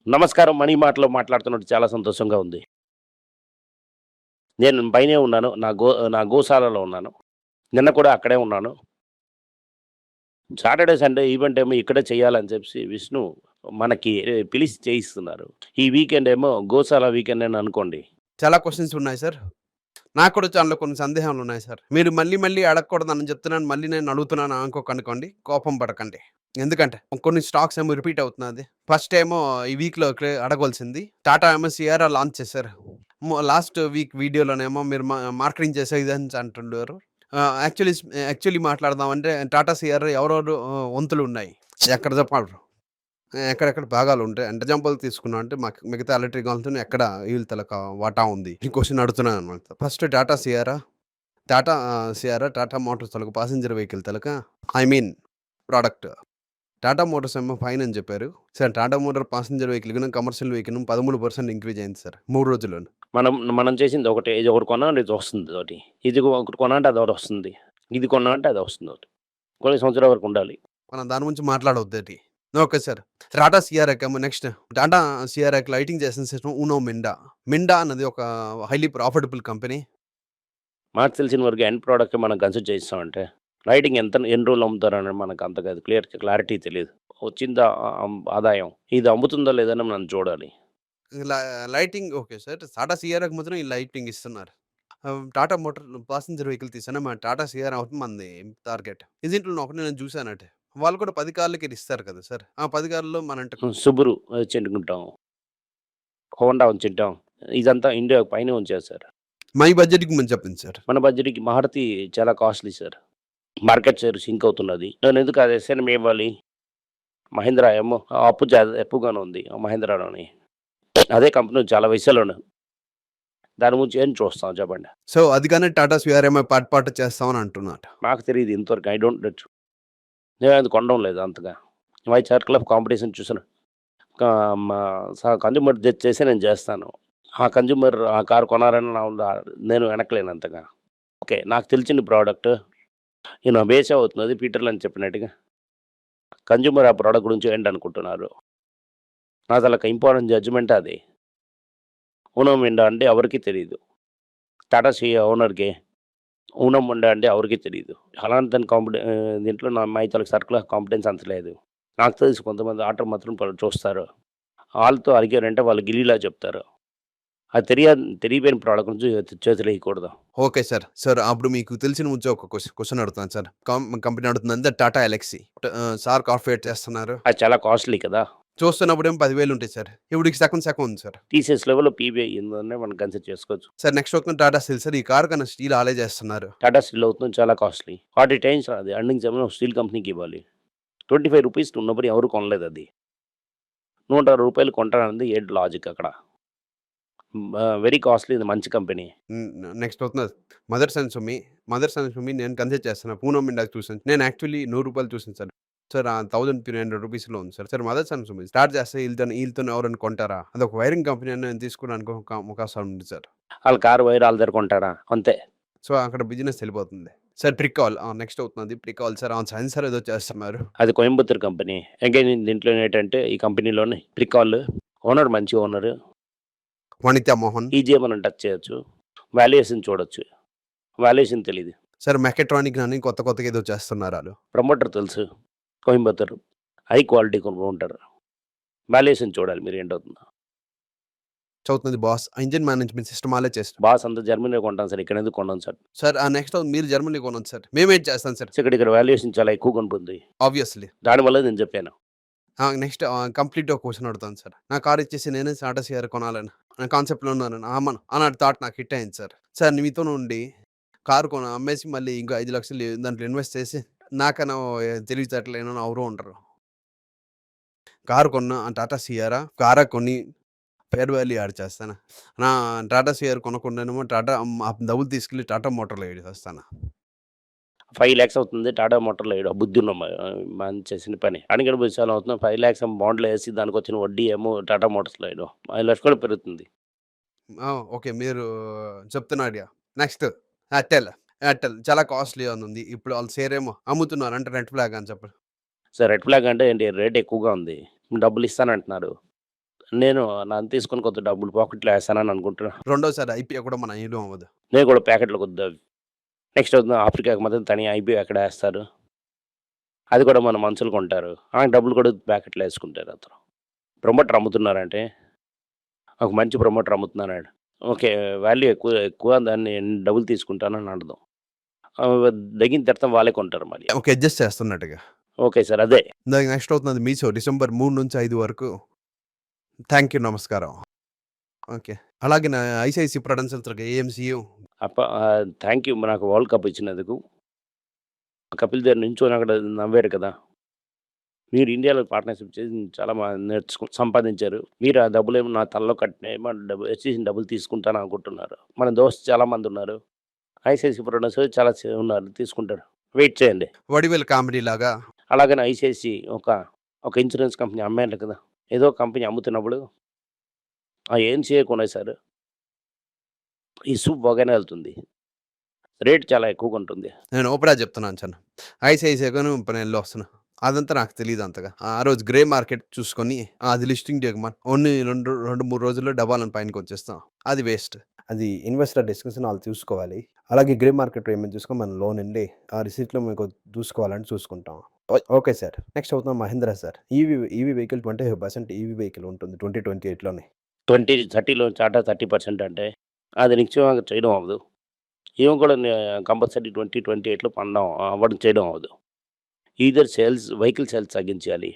నమస్కారం. మనీ మాటలో మాట్లాడుతున్నట్టు చాలా సంతోషంగా ఉంది. నేను పైనే ఉన్నాను. నా గోశాలలో ఉన్నాను. నిన్న కూడా అక్కడే ఉన్నాను. సాటర్‌డే, సండే ఈవెంట్ ఏమో ఇక్కడే చేయాలని చెప్పేసి విష్ణు మనకి పిలిచి చేయిస్తున్నారు. ఈ వీకెండ్ ఏమో గోశాల వీకెండ్ అని అనుకోండి. చాలా క్వెషన్స్ ఉన్నాయి సార్. నాకు కూడా అందులో కొన్ని సందేహాలున్నాయి సార్. మీరు మళ్ళీ మళ్ళీ అడగకూడదని చెప్తున్నాను. మళ్ళీ నేను అడుగుతున్నాను అనుకోకనుకోండి. కోపం పడకండి. ఎందుకంటే కొన్ని స్టాక్స్ ఏమో రిపీట్ అవుతున్నది. ఫస్ట్ ఏమో ఈ వీక్‌లో అడగవలసింది. టాటా ఏమో సియరా లాంచ్ చేశారు. లాస్ట్ వీక్ వీడియోలోనేమో మీరు మార్కెటింగ్ చేసే ఇదని అంటున్నారు. యాక్చువల్లీ మాట్లాడదామంటే టాటా సియరా ఎవరెవరు వంతులున్నాయి. ఎక్కడ చెప్పగలరు? ఎక్కడెక్కడ భాగాలుంటాయి. అంటే ఎగ్జాంపుల్ తీసుకున్నామంటే మిగతా ఎలక్ట్రిక్ వాళ్ళతోని ఎక్కడ వీళ్ళ తాలూకా వాటా ఉంది. ఈ క్వెషన్ అడుగుతున్నాననమాట. ఫస్ట్ టాటా మోటార్స్ తాలూకా పాసెంజర్ వెహికల్ తాలూకా I mean product. Tata Motors ఏమో ఫైన్ అని చెప్పారు. Sir Tata motor passenger vehicle గాను, కమర్షియల్ వెహికల్ 13% ఇంక్రీజ్ అయింది సార్ 3 రోజుల్లోనే. మనం మనం చేసింది ఒకటే. ఇది ఒకటి కొన్నామంటే ఇది వస్తుంది ఒకటి. ఇది ఒకటి కొన్నా అంటే అదొకటి వస్తుంది. ఇది కొన్నా అంటే అది వస్తుంది ఒకటి. కొన్ని సంవత్సరాల వరకు ఉండాలి. మనం దాని గురించి మాట్లాడొద్దేటి. Okay sir. టాటా సియారాక్ ఏమో నెక్స్ట్ టాటా సియారాక్ లైటింగ్ చేసిన సిస్టమ్ ఉనో మిండా. మిండా అన్నది ఒక హైలీ ప్రాఫిటబుల్ కంపెనీ. మనకు తెలిసిన వరకు ఎండ్ ప్రొడక్ట్ మనం కన్సిడర్ చేస్తామంటే లైటింగ్ ఎన్ని రోజులు అమ్ముతారని మనకు అంతగా క్లారిటీ తెలీదు. వచ్చిందా ఆదాయం. ఇది అమ్ముతుందా లేదని మనం చూడాలి. ల లైటింగ్ ఓకే సార్. టాటా సియారాకి మాత్రం ఈ లైటింగ్ ఇస్తున్నారు. టాటా మోటార్ పాసెంజర్ వెహికల్ తీసాను. మన టాటా సియారా అవుతుంది మనది టార్గెట్. దీంట్లో ఒకటి నేను చూసానట. వాళ్ళు కూడా 10 కార్లకి ఇస్తారు కదా సార్. ఆ 10 కార్లలో మనంటే సుబురు చెండుకుంటాం. హోండా ఉంచుంటాం. ఇదంతా ఇండియా పైనే ఉంచారు సార్. మై బడ్జెట్‌కి మనం చెప్పింది సార్. మన బడ్జెట్‌కి మారుతి చాలా costly sir. Market share sink అవుతున్నది. నేనెందుకు అది ఎస్ఎన్ఎం ఇవ్వాలి? మహీంద్రా ఏమో అప్పు ఎక్కువగానే ఉంది మహీంద్రాలోని. అదే కంపెనీ చాలా వయసులోను. దాని గురించి ఏం చూస్తాం చెప్పండి? సో, అది గాని టాటా సియారా పార్ట్ చేస్తామని అంటున్నారట. నాకు తెలీదు ఇంతవరకు. I don't know. నేను అది కొనడం లేదు అంతగా. మై సర్కిల్ ఆఫ్ కాంపిటీషన్ చూసాను. కా మా కన్జ్యూమర్ చేసి నేను చేస్తాను. ఆ కన్జ్యూమర్ ఆ కారు కొనాలని నేను వెనకలేను అంతగా. ఓకే. నాకు తెలిసిన ప్రోడక్ట్ బేసే అవుతున్నది పీటర్ లంచ్ చెప్పినట్టుగా. కన్జ్యూమర్ ఆ ప్రోడక్ట్ గురించి ఏంటనుకుంటున్నారు? నా తాలూకా ఇంపార్టెంట్ జడ్జ్‌మెంట్ అది. ఊనో మిండా అంటే ఎవరికీ తెలీదు. టాటా ఓనర్‌కి ఊనో మిండా అంటే ఎవరికీ తెలీదు. అలాంటి దీంట్లో my taluka circle of competence అంత లేదు. నాకు తెలిసి కొంతమంది ఆటో మాత్రం చూస్తారు. ఆళ్ళతో అడిగారంటే వాళ్ళు గిల్లీలా చెప్తారు. అది తెలియపోయిన ప్రోడక్ట్ నుంచి చేతులెయ్యకూడదు. Okay sir. సార్ అప్పుడు మీకు తెలిసిన నుంచి ఒక క్వెషన్ అడుగుతున్నాను సార్. కంపెనీ అడుగుతుందంటే టాటా ఎలక్సీ. సార్ కార్పొరేట్ చేస్తున్నారు. అది చాలా కాస్ట్‌లీ కదా! చూస్తున్నప్పుడేమో 10,000 ఉంటాయి సార్. ఇప్పటికి సగం ఉంది సార్. టీసీఎస్ లెవెల్‌లో పీబీఐ ఉందనే మనం కన్సిడర్ చేసుకోవచ్చు. సార్ నెక్స్ట్ వస్తున్న టాటా స్టీల్ సార్. ఈ కార్ కన్నా స్టీల్ ఆలే చేస్తున్నారు. టాటా స్టీల్ అవుతుంది చాలా కాస్ట్‌లీ. 40 టైమ్స్ అది ఎర్నింగ్స్ ఏమో స్టీల్ కంపెనీకి ఇవ్వాలి. ₹25 ఉన్నప్పుడు ఎవరు కొనలేదది. ₹160 కొంటారన్నది ఏంటి లాజిక్ అక్కడ? వెరీ కాస్ట్‌లీ ఇది మంచి కంపెనీ. నెక్స్ట్ వస్తున్నది మదర్స్ అండ్ సుమి నేను కన్సిడర్ చేస్తున్నా. పూనం ఇందాక చూసాను. నేను యాక్చువల్లీ ₹100 చూసాను సార్. సార్ ₹1,300 ఉంది sir. Sir mothers and Sumi start చేస్తే ఈళ్ళతోని ఎవరైనా కొంటారా? అదొక వైరింగ్ కంపెనీ అని నేను తీసుకోవడానికి ఒక అవకాశం ఉంది సార్. ఆళ్ళ కారు వైర్ ఆళ్ళ దగ్గర కొంటారా? అంతే. సో, అక్కడ బిజినెస్ ఎళ్ళిపోతుంది. సార్ ప్రికాల్ నెక్స్ట్ అవుతున్నది ప్రికాల్ సార్. సెన్సార్ ఏదో చేస్తున్నారు. అది కోయంబత్తూర్ కంపెనీ. అగైన్ దీంట్లో ఏంటంటే ఈ కంపెనీలోనే ప్రికాల్ ఓనర్ మంచి ఓనరు. వనితా మోహన్. ఈజీగా మనం టచ్ చేయొచ్చు. వాల్యుయేషన్ చూడొచ్చు. వాల్యుయేషన్ తెలీదు. సార్ మెకాట్రానిక్ అని కొత్తగా ఏదో చేస్తున్నారు ఆళ్ళు. ప్రమోటర్ తెలుసు. కోయంబత్తూర్. హై క్వాలిటీ ఉంటారు. వాల్యుయేషన్ చూడాలి మీరు ఏంటవుతుందో. చదువుతున్నది బాస్. ఇంజిన్ మేనేజ్మెంట్ సిస్టమ్ ఆళ్ళే చేస్తారు. బాస్ అంతా జర్మనీలో కొంటాం సార్. ఇక్కడెందుకు కొనం సార్? సార్ నెక్స్ట్ మీరు జర్మనీ కొనొచ్చు సార్. మేమేం చేస్తాం సార్. ఇక్కడ వాల్యుయేషన్ చాలా ఎక్కువగా ఉంటుంది. ఆబ్వియస్లీ. దానివల్లే నేను చెప్పాను. నెక్స్ట్ కంప్లీట్ ఒక క్వెషన్ అడుగుతాను సార్. నా కార్ ఇచ్చేసి నేనే టాటా సియారా కొనాలని నా కాన్సెప్ట్‌లో ఉన్నాను. అలాంటి థాట్ నాకు హిట్ అయింది సార్. సార్ మీతో నుండి కారు అమ్మేసి మళ్ళీ ఇంకో 5,00,000 దాంట్లో ఇన్వెస్ట్ చేసి నాకన్నా తెలివితేటలు ఏమైనా ఎవరు ఉండరు. కారు కొన్న టాటా సియారా కారా కొని ఫేర్ వాల్యూ యాడ్ చేస్తాను. నా టాటా సియారా కొనకుండానేమో డబ్బులు తీసుకెళ్ళి టాటా మోటార్‌లో ఏసేస్తాను. 5,00,000 అవుతుంది. టాటా మోటార్‌లో ఏయడం బుద్ధున్న మనిషి చేసిన పని. అడిగిన చాలా అవుతుంది. 5,00,000 బాండ్‌లో ఏసి దానికొచ్చిన వడ్డీ ఏమో టాటా మోటార్స్‌లో ఏయడం. 5,00,000 కూడా పెరుగుతుంది. ఓకే. మీరు చెప్తున్న ఐడియా. నెక్స్ట్ ఎయిర్టెల్ చాలా కాస్ట్‌లీ అని ఉంది. ఇప్పుడు ఆళ్ళు షేర్ ఏమో అమ్ముతున్నారు. అంటే రెడ్ ఫ్లాగ్ అని చెప్పి. సార్ రెడ్ ఫ్లాగ్ అంటే ఏంటి రేట్ ఎక్కువగా ఉంది. డబ్బులు ఇస్తానంటున్నారు. నేను నన్ను తీసుకొని కొంత డబ్బులు పాకెట్‌లో ఏస్తానని అనుకుంటున్నా. రెండోసారి ఐపీఓ కూడా మన ఐలో అవ్వదు. నేను కూడా ప్యాకెట్‌లో కొద్దిగా నెక్స్ట్ ఆఫ్రికాకి మాత్రం తని ఐపీఓ ఎక్కడ ఏస్తారు. అది కూడా మన మనుషులు కొంటారు. ఆ డబ్బులు కూడా ప్యాకెట్‌లో ఏసుకుంటారు అతను. ప్రమోటర్ అమ్ముతున్నారంటే ఒక మంచి ప్రమోటర్ అమ్ముతున్నాడు. ఓకే. వాల్యూ ఎక్కువ దాన్ని డబ్బులు తీసుకుంటానని అర్థం. దగ్గిన తర్వాత వాళ్ళే కొంటారు మళ్ళీ. ఓకే. అడ్జస్ట్ చేస్తున్నట్టుగా. Okay sir. అదే. దానికి నెక్స్ట్ అవుతున్నది మీషో డిసెంబర్ 3-5 వరకు. Thank you. నమస్కారం. ఓకే. అలాగే నా ఐసీఐసీ ప్రొడెన్షియల్ ఏఎంసీయు థ్యాంక్ యూ నాకు వరల్డ్ కప్ ఇచ్చినందుకు. కపిల్ దేవ్ నించొని అక్కడ నవ్వారు కదా! మీరు ఇండియాలో పార్ట్నర్‌షిప్ చేసి చాలా సంపాదించారు. మీరు ఆ డబ్బులేమో నా తలలో కట్టినేమో వచ్చేసిన డబ్బులు తీసుకుంటాను అనుకుంటున్నారు. మన దోస్త్ చాలామందున్నారు. ఐసీఐసీ ప్రొడ్యూసర్ చాలా ఉన్నారు తీసుకుంటారు. వెయిట్ చేయండి. వడివేలు కామెడీ లాగా. అలాగని ఐసీఐసీ ఒక ఇన్సూరెన్స్ కంపెనీ అమ్మారు కదా! ఏదో కంపెనీ అమ్ముతున్నప్పుడు ఆ ఏఎన్‌సీయే కొనేసారు. ఈ సూప్ బాగానే వెళ్తుంది. రేట్ చాలా ఎక్కువగా ఉంటుంది. నేను ఓపెన్‌గా చెప్తున్నాను చన్న. ఐసీఐసీఐగాను నేను వస్తున్నా. అదంతా నాకు తెలీదు అంతగా. ఆ రోజు గ్రే మార్కెట్ చూసుకొని అది లిస్టింగ్ చేయకమని ఓన్లీ 2, 3 రోజుల్లో డబ్బాలని పైనకొచ్చేస్తాం. అది వేస్ట్. అది ఇన్వెస్టర్ డిస్కషన్ ఆళ్ళు చూసుకోవాలి. అలాగే గ్రే మార్కెట్ పేమెంట్ చూసుకొని మనం లోన్ ఎళ్లి ఆ రిసిప్ట్‌లో మీకు చూసుకోవాలంటే చూసుకుంటాం. Okay sir. నెక్స్ట్ అవుతుంది Mahindra sir. EV vehicle 25% EV vehicle ఉంటుంది 2028లోనే. 30లో చాటా 30% అంటే అది నిశ్చయంగా చేయడం అవ్వదు. ఈమె కూడా కంపల్సరీ 2028లో అవ్వడం చేయడం అవ్వదు. ఈథర్ వెహికల్ సేల్స్ తగ్గించాలి.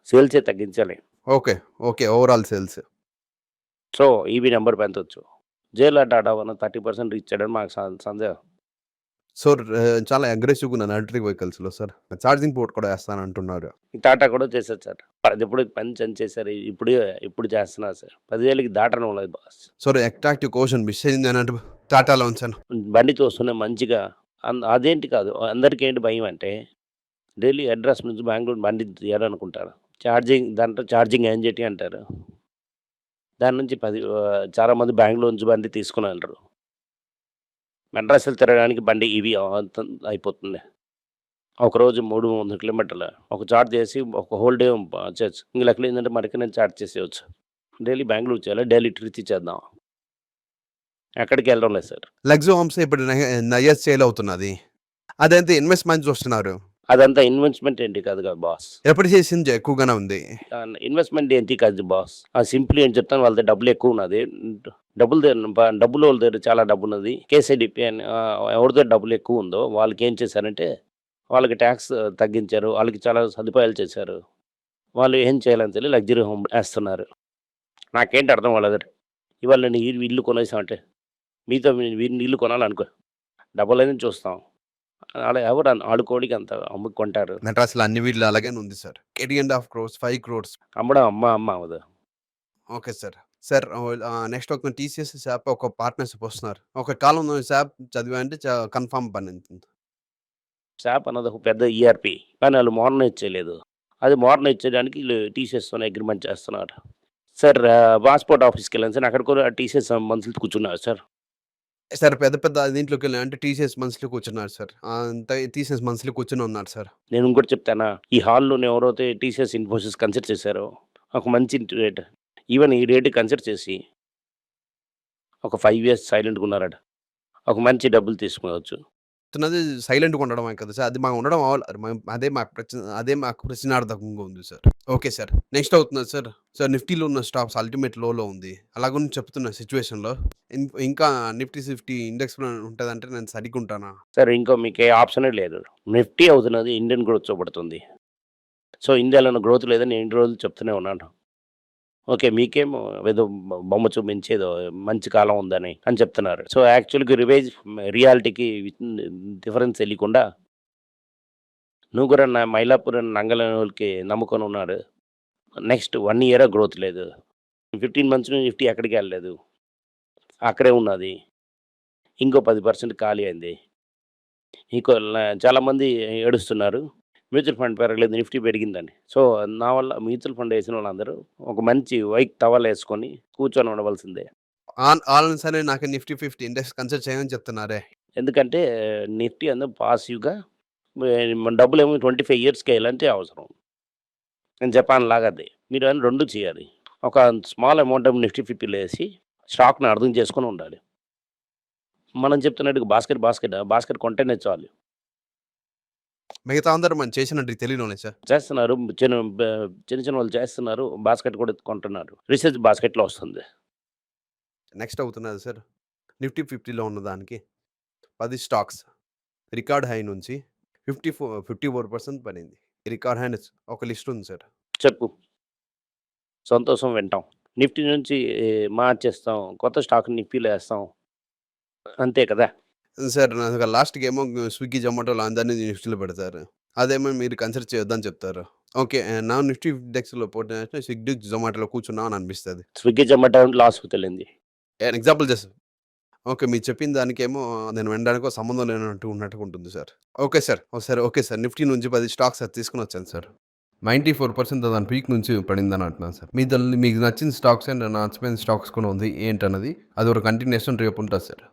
సేల్సే తగ్గించాలి. Okay. Okay. Overall sales. So, EV number పెంచొచ్చు. జేలా టాటా 30% రీచ్ చేయడం మాకు సందేహం. సో, చాలా అగ్రెసివ్‌గా ఉన్నారు ఎలక్ట్రిక్ వెహికల్స్‌లో సార్. ఛార్జింగ్ పోర్ట్ కూడా ఏస్తానంటున్నారు. టాటా కూడా చేశారు సార్. అదెప్పుడు పని చేశారు. ఇప్పుడు చేస్తున్నారు సార్. 10,000కి దాటడం లేదు boss. Sir attractive question miss అయింది అన్నట్టు టాటాలో ఉంచాను. బండి చూస్తూనే మంచిగా అదేంటి కాదు. అందరికేంటి భయం అంటే ఢిల్లీ అడ్రస్ నుంచి బెంగుళూరు బండి తీయాలనుకుంటారు. దాంట్లో ఛార్జింగ్ యాంగ్జైటీ అంటారు. దాని నుంచి చాలామంది బెంగుళూరు నుంచి బండి తీసుకొని వెళ్ళరు. మెడ్రాస్‌లో తిరగడానికి బండి ఈవీ అయిపోతుంది. ఒకరోజు 300 కిలోమీటర్లు ఒక చార్జ్ చేసి ఒక హోల్ డే చేయొచ్చు. ఇంక లెక్కలో ఏంటంటే మనకి నేను చార్జ్ చేసేయచ్చు. డైలీ బెంగుళూరు చేయాలి. డైలీ ట్రిచి చేద్దాం. ఎక్కడికి వెళ్ళడం లేదు సార్. లగ్జరీ హోమ్స్ ఇప్పుడు నయస్ సేల్ అవుతున్నది. అదంతా ఇన్వెస్ట్‌మెంట్ చూస్తున్నారు. అదంతా ఇన్వెస్ట్‌మెంట్ ఏంటి కాదు కదా బాస్. ఎప్రిసియేషన్ ఎక్కువగానే ఉంది. ఇన్వెస్ట్‌మెంట్ ఏంటి కాదు బాస్. సింపుల్ ఏం చెప్తాను వాళ్ళ దగ్గర డబ్బులు ఎక్కువ ఉన్నది. డబ్బులు వాళ్ళ దగ్గర చాలా డబ్బు ఉన్నది. కేసీడీపీ అని ఎవరి దగ్గర డబ్బులు ఎక్కువ ఉందో వాళ్ళకి ఏం చేశారంటే వాళ్ళకి ట్యాక్స్ తగ్గించారు. వాళ్ళకి చాలా సదుపాయాలు చేశారు. వాళ్ళు ఏం చేయాలని తెలియక లగ్జరీ హోమ్ ఏస్తున్నారు. నాకేంటి అర్థం కాలేదు. ఇవాళ నేను ఇల్లు కొనేసామంటే మీతో వీరిని ఇల్లు కొనాలనుకో డబ్బులన్నీ చూస్తాం. అలా ఎవరు ఆడుకోడికి అంత కొంటారు. మెడ్రాస్‌లో అన్ని వీళ్ళు అలాగే ఉంది సార్. 8.5 crores, 5 crores. అమ్మడం అమ్మ అవ్వదు. Okay sir. సార్ నెక్స్ట్ ఒక టీసీఎస్ శాప్ ఒక పార్ట్నర్‌షిప్ వస్తున్నారు. ఒక కాలంలో శాప్ చదివానంటే కన్ఫర్మ్ పని ఉంటుంది. SAP అన్నది ఒక పెద్ద ఈఆర్‌పీ. కానీ వాళ్ళు మోడర్నైజ్ చేయలేదు. అది మోడర్నైజ్ చేయడానికి వీళ్ళు టీసీఎస్‌తోనే అగ్రీమెంట్ చేస్తున్నారు. సార్ పాస్‌పోర్ట్ ఆఫీస్‌కెళ్ళాను సార్. అక్కడ కూడా టీసీఎస్ మనుషులు కూర్చున్నారు సార్. సార్ పెద్ద దీంట్లోకెళ్ళి అంటే టీసీఎస్ మనుషులు కూర్చున్నారు సార్. అంతా టీసీఎస్ మనుషులు కూర్చొని ఉన్నారు సార్. నేను ఇంకోటి చెప్తానా? ఈ హాల్‌లోనే ఎవరైతే టీసీఎస్, ఇన్ఫోసిస్ కన్సిడర్ చేశారో ఒక మంచి రేట్ ఈవెన్ ఈ రేట్ కన్సిడర్ చేసి ఒక 5 ఇయర్స్ సైలెంట్‌గా ఉన్నారట. ఒక మంచి డబ్బులు తీసుకోవచ్చు. చెప్తున్నది సైలెంట్‌గా ఉండడమే కదా సార్. అది మనం ఉండడం అదే మాకు ప్రశ్నార్థకంగా ఉంది సార్. Okay sir. నెక్స్ట్ అవుతున్నది సార్. సార్ నిఫ్టీలో ఉన్న స్టాక్స్ అల్టిమేట్ లోలో ఉంది. అలాగని చెప్తున్న సిట్యుయేషన్‌లో ఇంకా నిఫ్టీ 50 ఇండెక్స్ ఉంటదంటే నేను సరిగ్గా ఉంటానా? సార్ మీకు ఏ ఆప్షనే లేదు. నిఫ్టీ అవుతున్నది ఇండియన్ గ్రోత్ చూపడుతుంది. సో ఇండియాలో గ్రోత్ లేదని నేను ఇన్ని రోజులు చెప్తూనే ఉన్నాను. ఓకే. మీకేమో ఏదో బొమ్మ చూపించి ఏదో మంచి కాలం ఉందని అని చెప్తున్నారు. సో యాక్చువల్‌గా రియాలిటీకి డిఫరెన్స్ తెలియకుండా నువ్వు కూడా మైలాపూర్ నంగలకి నమ్ముకొని ఉన్నాడు. నెక్స్ట్ 1 ఇయర్ గ్రోత్ లేదు. 15 మంత్స్ నుంచి నిఫ్టీ ఎక్కడికి వెళ్ళలేదు. అక్కడే ఉన్నది. ఇంకో 10% ఖాళీ అయింది. చాలామంది ఏడుస్తున్నారు. మ్యూచువల్ ఫండ్ పెరగలేదు, నిఫ్టీ పెరిగిందని. సో నా వల్ల మ్యూచువల్ ఫండ్ వేసిన వాళ్ళందరూ ఒక మంచి వైట్ టవల్ వేసుకొని కూర్చొని ఉండవలసిందే. ఆళ్ళని సరే నాకు నిఫ్టీ 50 ఇండెక్స్ కన్సిడర్ చేయమని చెప్తున్నారే. ఎందుకంటే నిఫ్టీ పాజిటివ్‌గా మన డబ్బులేమో 25 ఇయర్స్‌కి ఎలాంటి అవసరం. నేను జపాన్ లాగా అది. మీరు అని 2 చేయాలి. ఒక స్మాల్ అమౌంట్ నిఫ్టీ 50లో వేసి స్టాక్‌ని అర్థం చేసుకొని ఉండాలి. మనం చెప్తున్నట్టుగా బాస్కెట్ కొంటేనే చాలు. మిగతా అందరూ మనం చేసినట్టు తెలియలోనే సార్. చేస్తున్నారు. చిన్న వాళ్ళు చేస్తున్నారు. బాస్కెట్ కూడా కొంటున్నారు. రీసెర్చ్ బాస్కెట్‌లో వస్తుంది. నెక్స్ట్ అవుతున్నది సార్. నిఫ్టీ 50లో ఉన్న దానికి 10 స్టాక్స్ రికార్డ్ హై నుంచి 54% పడింది. రికార్డ్ హై నుంచి ఒక లిస్ట్ ఉంది సార్. చెప్పు. సంతోషం వింటాం. నిఫ్టీ నుంచి మార్చేస్తాం. కొత్త స్టాక్ నిఫ్టీలో ఏస్తాం. అంతే కదా! సార్ నాకు లాస్ట్‌కేమో స్విగ్గీ, జొమాటోలో అందరిని నిఫ్టీలో పెడతారు. అదేమో మీరు కన్సిడర్ చేయొద్దని చెప్తారు. ఓకే. నా నిఫ్టీ ఇండెక్స్‌లో పోతే స్విగ్గీ, జొమాటోలో కూర్చున్నాం అని అనిపిస్తది. స్విగ్గీ, జొమాటో లాస్ తెలింది. Example just okay. మీరు చెప్పిన దానికేమో నేను వినడానికో సంబంధం లేనట్టు ఉన్నట్టుగా ఉంటుంది sir. Okay sir. Okay sir. Nifty నుంచి 10 స్టాక్స్ అది తీసుకొనొచ్చాను సార్. 94% దాని పీక్ నుంచి పడిందని అంటున్నాను సార్. మీకు నచ్చిన స్టాక్స్ అండ్ నచ్చపోయిన స్టాక్స్ కూడా ఉంది ఏంటన్నది అది ఒక కంటిన్యూయేషన్ రేపు ఉంటుంది సార్.